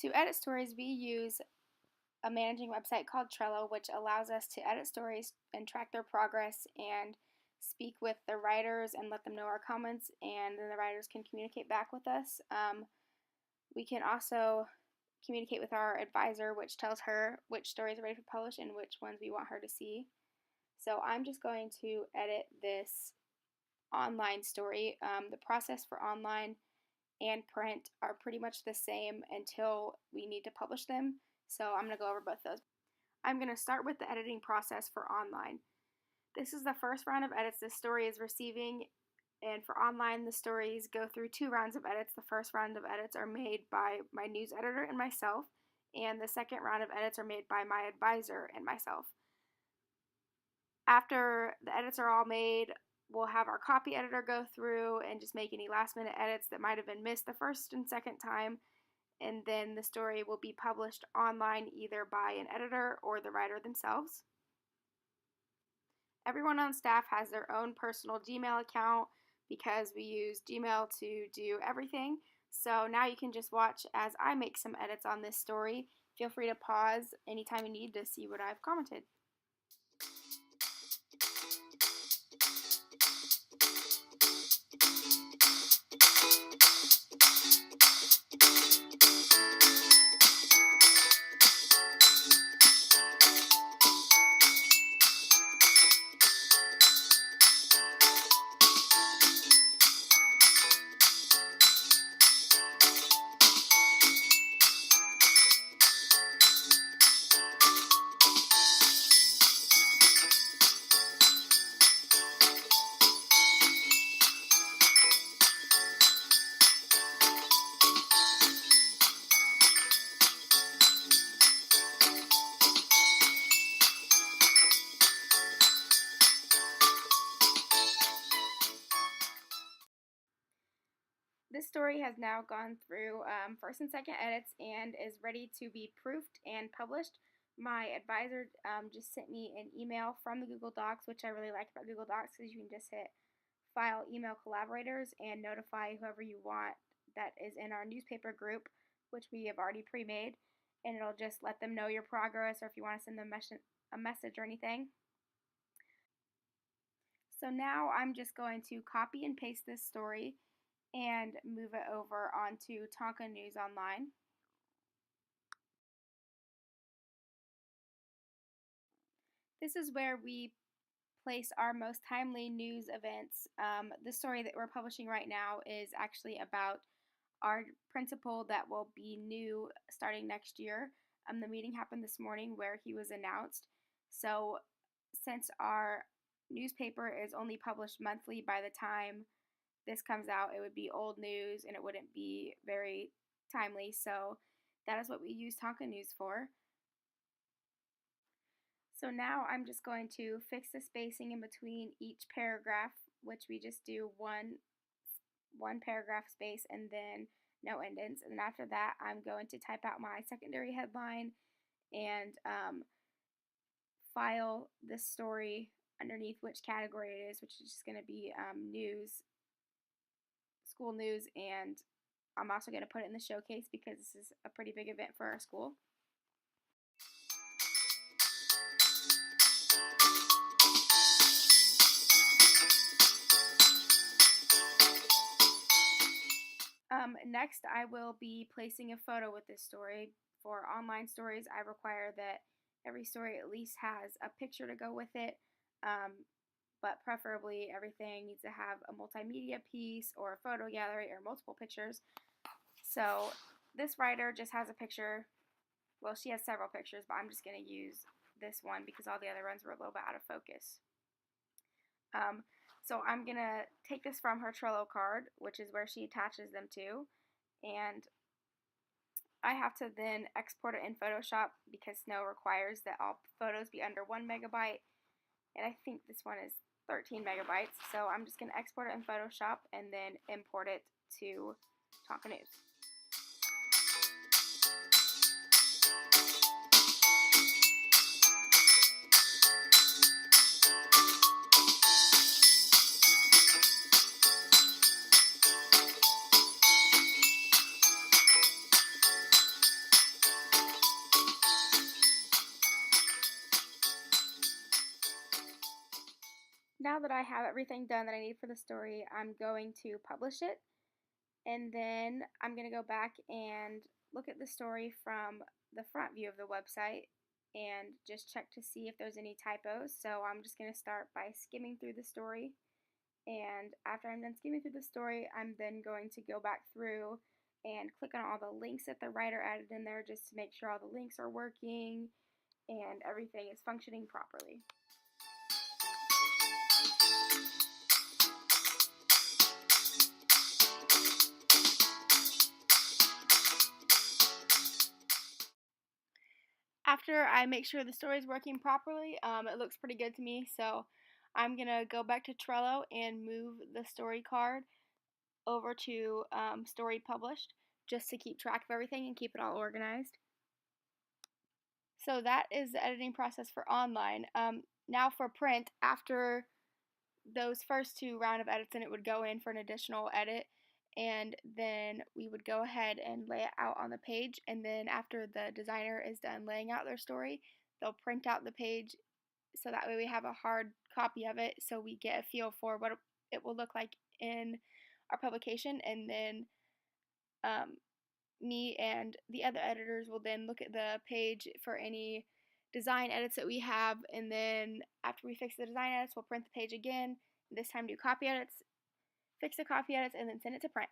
To edit stories, we use a managing website called Trello, which allows us to edit stories and track their progress and speak with the writers and let them know our comments, and then the writers can communicate back with us. We can also communicate with our advisor, which tells her which stories are ready for publish and which ones we want her to see. So I'm just going to edit this online story. The process for online and print are pretty much the same until we need to publish them. So I'm going to go over both those. I'm going to start with the editing process for online. This is the first round of edits this story is receiving, and for online, the stories go through 2 rounds of edits. The first round of edits are made by my news editor and myself, and the second round of edits are made by my advisor and myself. After the edits are all made, we'll have our copy editor go through and just make any last minute edits that might have been missed the first and second time, and then the story will be published online either by an editor or the writer themselves. Everyone on staff has their own personal Gmail account because we use Gmail to do everything. So now you can just watch as I make some edits on this story. Feel free to pause anytime you need to see what I've commented. This story has now gone through first and second edits and is ready to be proofed and published. My advisor just sent me an email from the Google Docs, which I really like about Google Docs because you can just hit File, Email Collaborators and notify whoever you want that is in our newspaper group, which we have already pre-made, and it'll just let them know your progress or if you want to send them a message or anything. So now I'm just going to copy and paste this story and move it over onto Tonka News Online. This is where we place our most timely news events. The story that we're publishing right now is actually about our principal that will be new starting next year. The meeting happened this morning where he was announced. So since our newspaper is only published monthly, by the time this comes out, it would be old news and it wouldn't be very timely. So that is what we use Tonka News for. So now I'm just going to fix the spacing in between each paragraph, which we just do one paragraph space and then no indents. And after that, I'm going to type out my secondary headline and file this story underneath which category it is, which is just going to be news, school news, and I'm also going to put it in the showcase because this is a pretty big event for our school. Next, I will be placing a photo with this story. For online stories, I require that every story at least has a picture to go with it, but preferably everything needs to have a multimedia piece or a photo gallery or multiple pictures. So this writer just has a picture. Well, she has several pictures, but I'm just going to use this one because all the other ones were a little bit out of focus. So I'm going to take this from her Trello card, which is where she attaches them to, and I have to then export it in Photoshop because Snow requires that all photos be under 1 megabyte, and I think this one is 13 megabytes, so I'm just going to export it in Photoshop and then import it to Tonka News. Now that I have everything done that I need for the story, I'm going to publish it, and then I'm going to go back and look at the story from the front view of the website and just check to see if there's any typos. So I'm just going to start by skimming through the story, and after I'm done skimming through the story, I'm then going to go back through and click on all the links that the writer added in there just to make sure all the links are working and everything is functioning properly. After I make sure the story is working properly, it looks pretty good to me, so I'm going to go back to Trello and move the story card over to Story Published just to keep track of everything and keep it all organized. So that is the editing process for online. Now for print, after those first two round of edits, then it would go in for an additional edit, and then we would go ahead and lay it out on the page, and then after the designer is done laying out their story, they'll print out the page so that way we have a hard copy of it so we get a feel for what it will look like in our publication, and then me and the other editors will then look at the page for any design edits that we have, and then after we fix the design edits, we'll print the page again, this time do copy edits, fix the copy edits, and then send it to print.